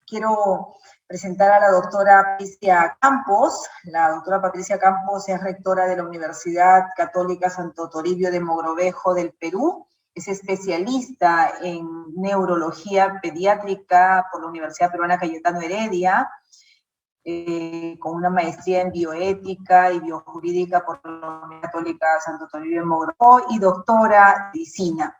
Quiero presentar a la doctora Patricia Campos. La doctora Patricia Campos es rectora de la Universidad Católica Santo Toribio de Mogrovejo del Perú. Es especialista en neurología pediátrica por la Universidad Peruana Cayetano Heredia, con una maestría en bioética y biojurídica por la Universidad Católica Santo Toribio de Mogrovejo y doctora en medicina.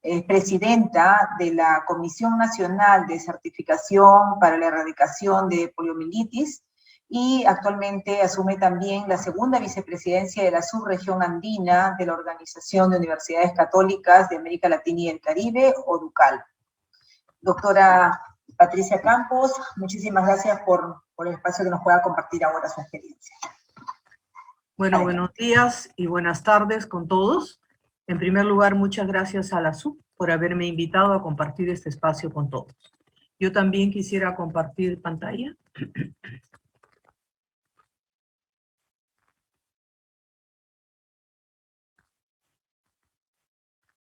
Es presidenta de la Comisión Nacional de Certificación para la Erradicación de Poliomielitis y actualmente asume también la segunda vicepresidencia de la subregión andina de la Organización de Universidades Católicas de América Latina y el Caribe, ODUCAL. Doctora Patricia Campos, muchísimas gracias por el espacio que nos pueda compartir ahora su experiencia. Bueno, buenos días y buenas tardes con todos. En primer lugar, muchas gracias a la SUB por haberme invitado a compartir este espacio con todos. Yo también quisiera compartir pantalla.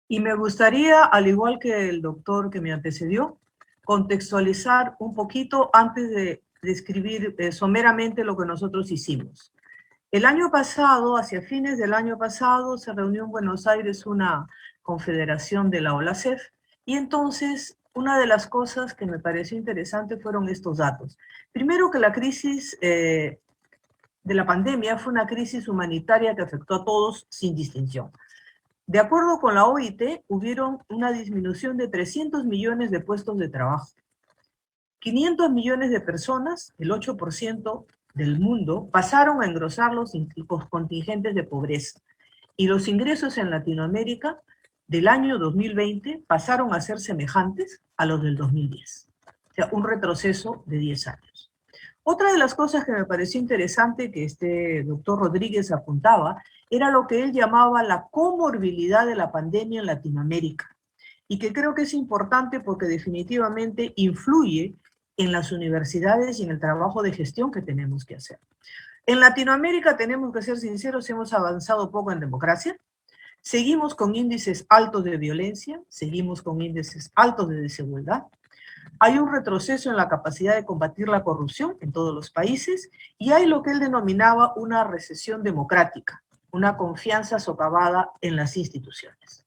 Y me gustaría, al igual que el doctor que me antecedió, contextualizar un poquito antes de describir someramente lo que nosotros hicimos. El año pasado, hacia fines del año pasado, se reunió en Buenos Aires una confederación de la OLACEF, y entonces una de las cosas que me pareció interesante fueron estos datos. Primero, que la crisis de la pandemia fue una crisis humanitaria que afectó a todos sin distinción. De acuerdo con la OIT, hubieron una disminución de 300 millones de puestos de trabajo. 500 millones de personas, el 8% del mundo, pasaron a engrosar los contingentes de pobreza. Y los ingresos en Latinoamérica del año 2020 pasaron a ser semejantes a los del 2010. O sea, un retroceso de 10 años. Otra de las cosas que me pareció interesante que este doctor Rodríguez apuntaba era lo que él llamaba la comorbilidad de la pandemia en Latinoamérica, y que creo que es importante porque definitivamente influye en las universidades y en el trabajo de gestión que tenemos que hacer. En Latinoamérica, tenemos que ser sinceros, hemos avanzado poco en democracia, seguimos con índices altos de violencia, seguimos con índices altos de desigualdad, hay un retroceso en la capacidad de combatir la corrupción en todos los países, y hay lo que él denominaba una recesión democrática, una confianza socavada en las instituciones.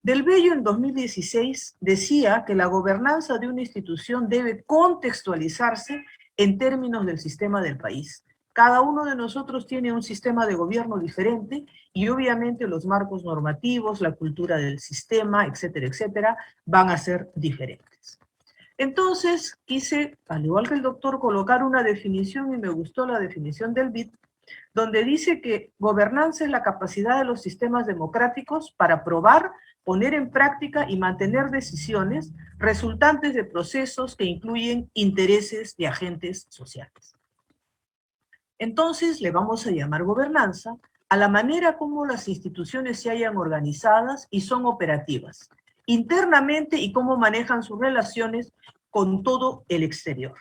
Del Bello, en 2016, decía que la gobernanza de una institución debe contextualizarse en términos del sistema del país. Cada uno de nosotros tiene un sistema de gobierno diferente y obviamente los marcos normativos, la cultura del sistema, etcétera, etcétera, van a ser diferentes. Entonces, quise, al igual que el doctor, colocar una definición, y me gustó la definición del BID, donde dice que gobernanza es la capacidad de los sistemas democráticos para probar, poner en práctica y mantener decisiones resultantes de procesos que incluyen intereses de agentes sociales. Entonces, le vamos a llamar gobernanza a la manera como las instituciones se hayan organizadas y son operativas, internamente, y cómo manejan sus relaciones con todo el exterior,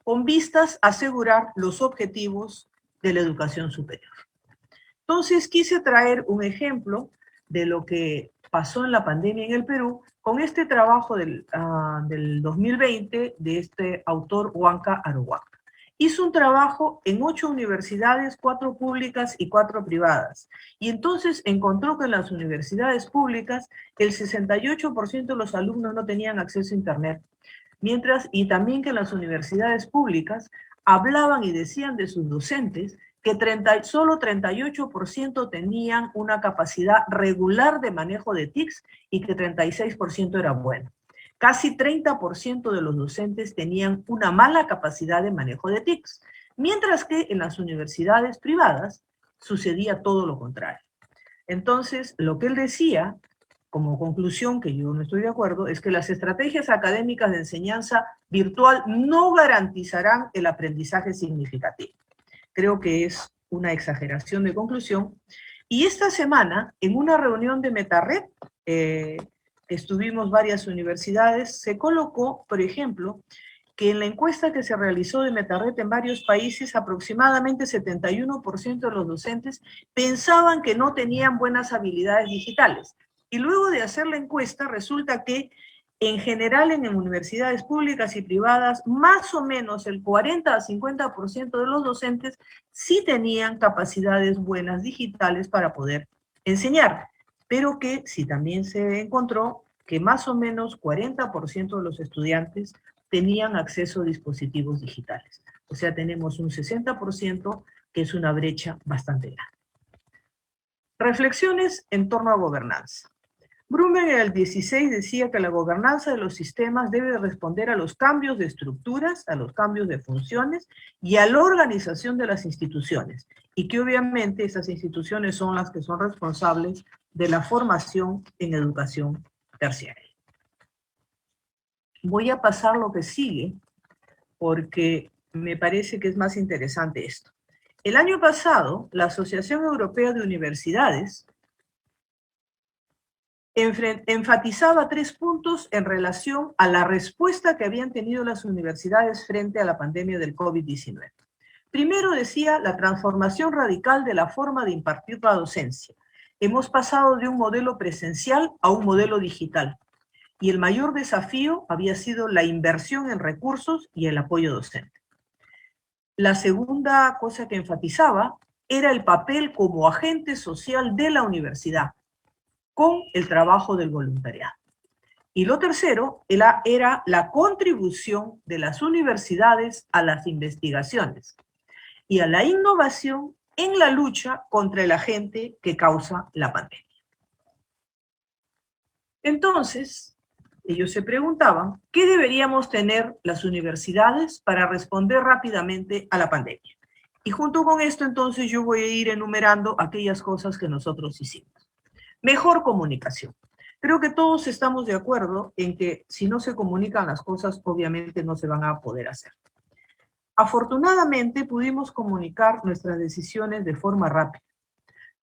con vistas a asegurar los objetivos de la educación superior. Entonces, quise traer un ejemplo de lo que pasó en la pandemia en el Perú con este trabajo del 2020 de este autor, Huanca Arohuaca. Hizo un trabajo en 8 universidades, 4 públicas y 4 privadas. Y entonces encontró que en las universidades públicas el 68% de los alumnos no tenían acceso a Internet. Y también que en las universidades públicas hablaban y decían de sus docentes que solo 38% tenían una capacidad regular de manejo de TICs y que 36% era bueno. Casi 30% de los docentes tenían una mala capacidad de manejo de TICs, mientras que en las universidades privadas sucedía todo lo contrario. Entonces, lo que él decía, como conclusión, que yo no estoy de acuerdo, es que las estrategias académicas de enseñanza virtual no garantizarán el aprendizaje significativo. Creo que es una exageración de conclusión. Y esta semana, en una reunión de Metared, estuvimos varias universidades, se colocó, por ejemplo, que en la encuesta que se realizó de Metared en varios países, aproximadamente 71% de los docentes pensaban que no tenían buenas habilidades digitales. Y luego de hacer la encuesta, resulta que En general, en universidades públicas y privadas, más o menos el 40 a 50% de los docentes sí tenían capacidades buenas digitales para poder enseñar, pero que sí también se encontró que más o menos 40% de los estudiantes tenían acceso a dispositivos digitales. O sea, tenemos un 60% que es una brecha bastante grande. Reflexiones en torno a gobernanza. Blumen en el 16 decía que la gobernanza de los sistemas debe responder a los cambios de estructuras, a los cambios de funciones y a la organización de las instituciones, y que obviamente esas instituciones son las que son responsables de la formación en educación terciaria. Voy a pasar lo que sigue porque me parece que es más interesante esto. El año pasado, la Asociación Europea de Universidades enfatizaba 3 puntos en relación a la respuesta que habían tenido las universidades frente a la pandemia del COVID-19. Primero decía la transformación radical de la forma de impartir la docencia. Hemos pasado de un modelo presencial a un modelo digital, y el mayor desafío había sido la inversión en recursos y el apoyo docente. La segunda cosa que enfatizaba era el papel como agente social de la universidad, con el trabajo del voluntariado. Y lo tercero era la contribución de las universidades a las investigaciones y a la innovación en la lucha contra el agente que causa la pandemia. Entonces, ellos se preguntaban, ¿qué deberíamos tener las universidades para responder rápidamente a la pandemia? Y junto con esto, entonces, yo voy a ir enumerando aquellas cosas que nosotros hicimos. Mejor comunicación. Creo que todos estamos de acuerdo en que si no se comunican las cosas, obviamente no se van a poder hacer. Afortunadamente, pudimos comunicar nuestras decisiones de forma rápida.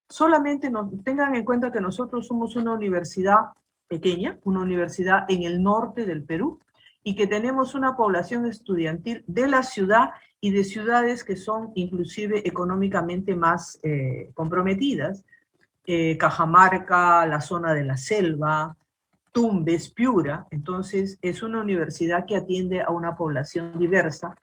Solamente tengan en cuenta que nosotros somos una universidad pequeña, una universidad en el norte del Perú, y que tenemos una población estudiantil de la ciudad y de ciudades que son inclusive económicamente más comprometidas, Cajamarca, la zona de la selva, Tumbes, Piura. Entonces es una universidad que atiende a una población diversa.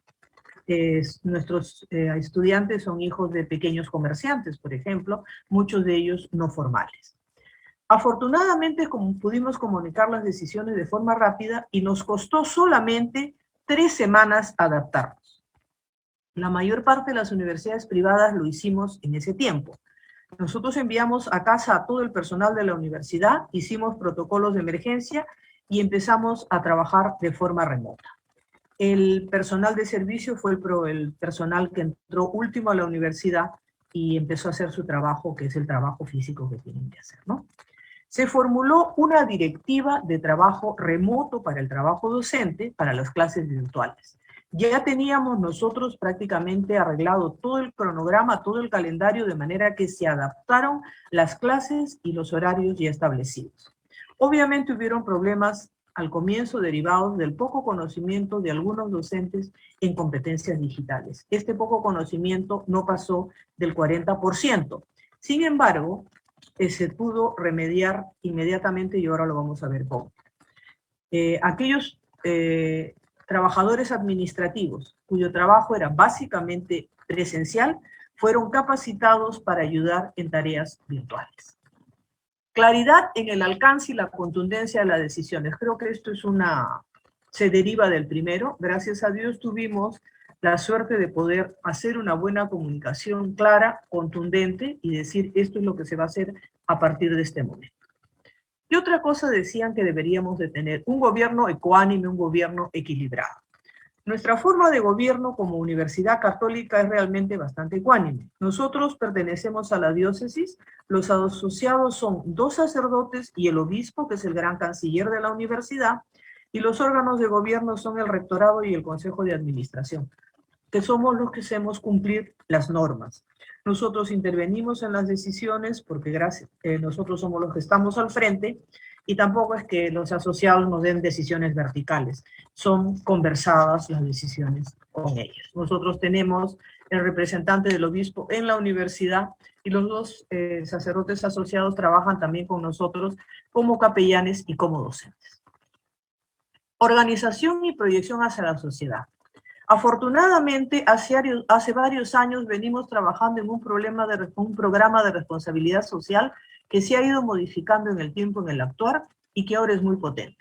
Nuestros estudiantes son hijos de pequeños comerciantes, por ejemplo, muchos de ellos no formales. Afortunadamente, pudimos comunicar las decisiones de forma rápida y nos costó solamente 3 semanas adaptarnos. La mayor parte de las universidades privadas lo hicimos en ese tiempo. Nosotros enviamos a casa a todo el personal de la universidad, hicimos protocolos de emergencia y empezamos a trabajar de forma remota. El personal de servicio fue el personal que entró último a la universidad y empezó a hacer su trabajo, que es el trabajo físico que tienen que hacer, ¿no? Se formuló una directiva de trabajo remoto para el trabajo docente, para las clases virtuales. Ya teníamos nosotros prácticamente arreglado todo el cronograma, todo el calendario, de manera que se adaptaron las clases y los horarios ya establecidos. Obviamente hubieron problemas al comienzo derivados del poco conocimiento de algunos docentes en competencias digitales. Este poco conocimiento no pasó del 40%. Sin embargo, se pudo remediar inmediatamente y ahora lo vamos a ver cómo. Aquellos trabajadores administrativos cuyo trabajo era básicamente presencial fueron capacitados para ayudar en tareas virtuales. Claridad en el alcance y la contundencia de las decisiones. Creo que esto se deriva del primero. Gracias a Dios tuvimos la suerte de poder hacer una buena comunicación clara, contundente y decir esto es lo que se va a hacer a partir de este momento. Y otra cosa decían que deberíamos de tener un gobierno ecuánime, un gobierno equilibrado. Nuestra forma de gobierno como Universidad Católica es realmente bastante ecuánime. Nosotros pertenecemos a la diócesis, los asociados son 2 sacerdotes y el obispo, que es el gran canciller de la universidad, y los órganos de gobierno son el rectorado y el consejo de administración, que somos los que hacemos cumplir las normas. Nosotros intervenimos en las decisiones porque nosotros somos los que estamos al frente y tampoco es que los asociados nos den decisiones verticales. Son conversadas las decisiones con ellos. Nosotros tenemos el representante del obispo en la universidad y los 2 sacerdotes asociados trabajan también con nosotros como capellanes y como docentes. Organización y proyección hacia la sociedad. Afortunadamente, hace varios años venimos trabajando en un programa de responsabilidad social que se ha ido modificando en el tiempo, en el actuar, y que ahora es muy potente.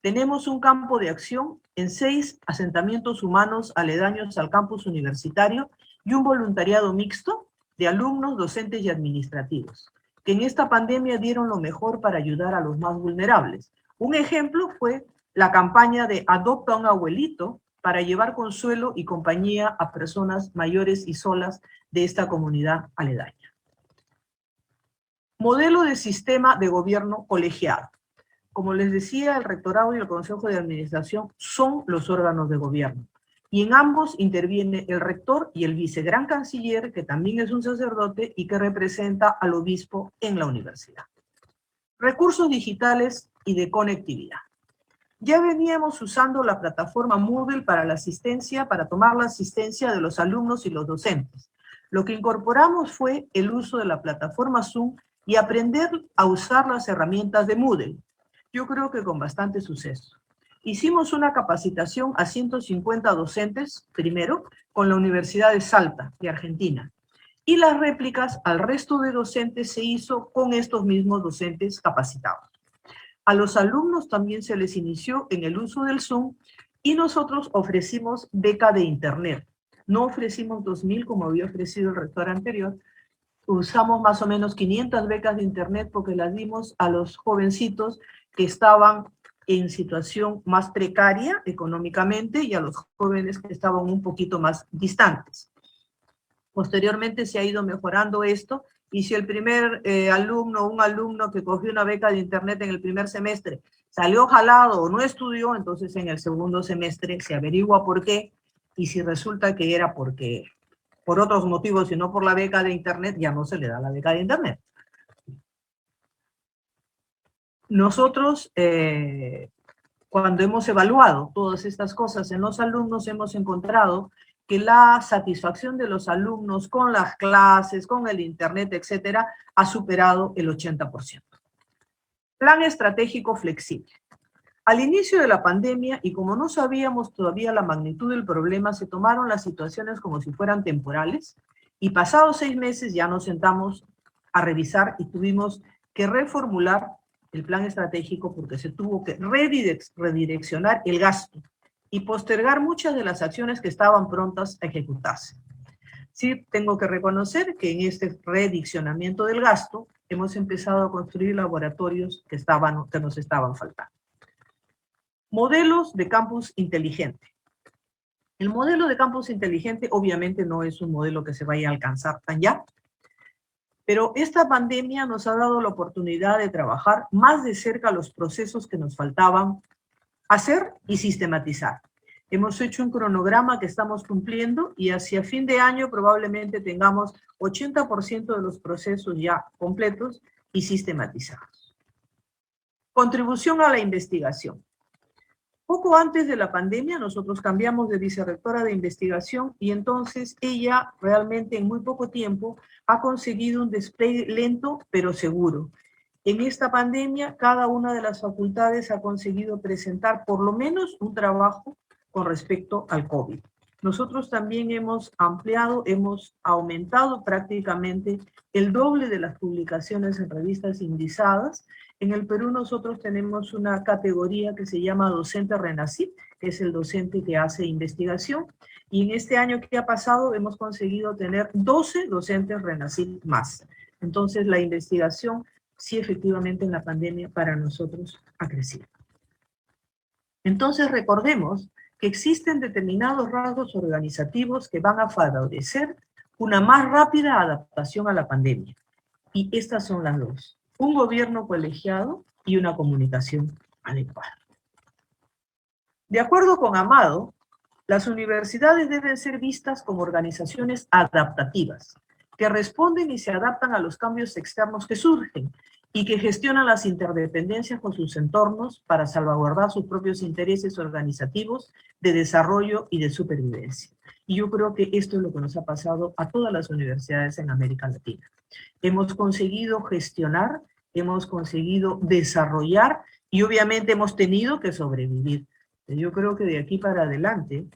Tenemos un campo de acción en 6 asentamientos humanos aledaños al campus universitario y un voluntariado mixto de alumnos, docentes y administrativos, que en esta pandemia dieron lo mejor para ayudar a los más vulnerables. Un ejemplo fue la campaña de Adopta a un abuelito para llevar consuelo y compañía a personas mayores y solas de esta comunidad aledaña. Modelo de sistema de gobierno colegiado. Como les decía, el rectorado y el consejo de administración son los órganos de gobierno. Y en ambos interviene el rector y el vicegran canciller, que también es un sacerdote y que representa al obispo en la universidad. Recursos digitales y de conectividad. Ya veníamos usando la plataforma Moodle para la asistencia, para tomar la asistencia de los alumnos y los docentes. Lo que incorporamos fue el uso de la plataforma Zoom y aprender a usar las herramientas de Moodle. Yo creo que con bastante suceso. Hicimos una capacitación a 150 docentes, primero, con la Universidad de Salta, de Argentina. Y las réplicas al resto de docentes se hizo con estos mismos docentes capacitados. A los alumnos también se les inició en el uso del Zoom y nosotros ofrecimos beca de internet. No ofrecimos 2.000 como había ofrecido el rector anterior. Usamos más o menos 500 becas de internet porque las dimos a los jovencitos que estaban en situación más precaria económicamente y a los jóvenes que estaban un poquito más distantes. Posteriormente se ha ido mejorando esto. Y si el primer un alumno que cogió una beca de internet en el primer semestre salió jalado o no estudió, entonces en el segundo semestre se averigua por qué, y si resulta que era porque por otros motivos y no por la beca de internet, ya no se le da la beca de internet. Nosotros, cuando hemos evaluado todas estas cosas en los alumnos, hemos encontrado que la satisfacción de los alumnos con las clases, con el internet, etcétera, ha superado el 80%. Plan estratégico flexible. Al inicio de la pandemia, y como no sabíamos todavía la magnitud del problema, se tomaron las situaciones como si fueran temporales, y pasados 6 meses ya nos sentamos a revisar y tuvimos que reformular el plan estratégico porque se tuvo que redireccionar el gasto y postergar muchas de las acciones que estaban prontas a ejecutarse. Sí, tengo que reconocer que en este redireccionamiento del gasto hemos empezado a construir laboratorios que nos estaban faltando. Modelos de campus inteligente. El modelo de campus inteligente obviamente no es un modelo que se vaya a alcanzar tan ya, pero esta pandemia nos ha dado la oportunidad de trabajar más de cerca los procesos que nos faltaban hacer y sistematizar. Hemos hecho un cronograma que estamos cumpliendo y hacia fin de año probablemente tengamos 80% de los procesos ya completos y sistematizados. Contribución a la investigación. Poco antes de la pandemia nosotros cambiamos de vicerrectora de investigación y entonces ella realmente en muy poco tiempo ha conseguido un despliegue lento pero seguro. En esta pandemia, cada una de las facultades ha conseguido presentar por lo menos un trabajo con respecto al COVID. Nosotros también hemos ampliado, hemos aumentado prácticamente el doble de las publicaciones en revistas indizadas. En el Perú nosotros tenemos una categoría que se llama docente RENACYT, que es el docente que hace investigación, y en este año que ha pasado hemos conseguido tener 12 docentes RENACYT más. Entonces la investigación sí, efectivamente, en la pandemia para nosotros ha crecido. Entonces, recordemos que existen determinados rasgos organizativos que van a favorecer una más rápida adaptación a la pandemia. Y estas son las dos: un gobierno colegiado y una comunicación adecuada. De acuerdo con Amado, las universidades deben ser vistas como organizaciones adaptativas, que responden y se adaptan a los cambios externos que surgen y que gestionan las interdependencias con sus entornos para salvaguardar sus propios intereses organizativos de desarrollo y de supervivencia. Y yo creo que esto es lo que nos ha pasado a todas las universidades en América Latina. Hemos conseguido gestionar, hemos conseguido desarrollar y obviamente hemos tenido que sobrevivir. Yo creo que de aquí para adelante,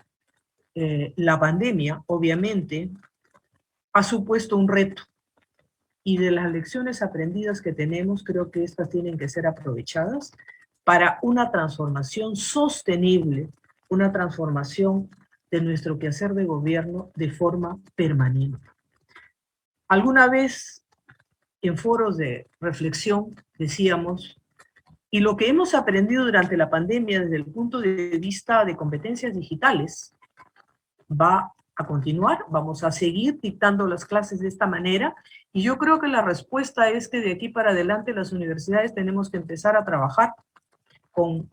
la pandemia, obviamente, ha supuesto un reto. Y de las lecciones aprendidas que tenemos, creo que estas tienen que ser aprovechadas para una transformación sostenible, una transformación de nuestro quehacer de gobierno de forma permanente. Alguna vez, en foros de reflexión, decíamos, y lo que hemos aprendido durante la pandemia desde el punto de vista de competencias digitales va a continuar, vamos a seguir dictando las clases de esta manera, y yo creo que la respuesta es que de aquí para adelante las universidades tenemos que empezar a trabajar con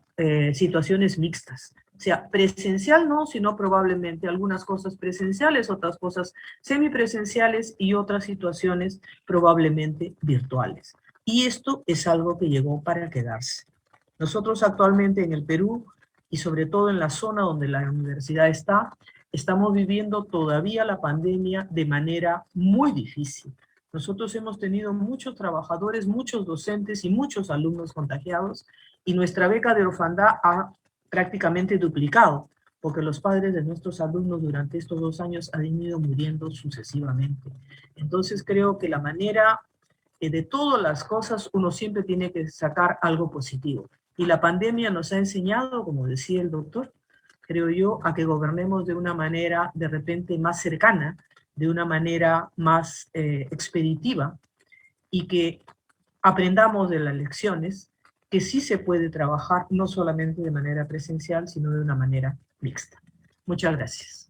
situaciones mixtas. O sea, presencial no, sino probablemente algunas cosas presenciales, otras cosas semipresenciales y otras situaciones probablemente virtuales. Y esto es algo que llegó para quedarse. Nosotros actualmente en el Perú, y sobre todo en la zona donde la universidad está, estamos viviendo todavía la pandemia de manera muy difícil. Nosotros hemos tenido muchos trabajadores, muchos docentes y muchos alumnos contagiados, y nuestra beca de orfandad ha prácticamente duplicado, porque los padres de nuestros alumnos durante estos 2 años han ido muriendo sucesivamente. Entonces creo que la manera de todas las cosas uno siempre tiene que sacar algo positivo. Y la pandemia nos ha enseñado, como decía el doctor, creo yo, a que gobernemos de una manera de repente más cercana, de una manera más expeditiva, y que aprendamos de las lecciones, que sí se puede trabajar no solamente de manera presencial, sino de una manera mixta. Muchas gracias.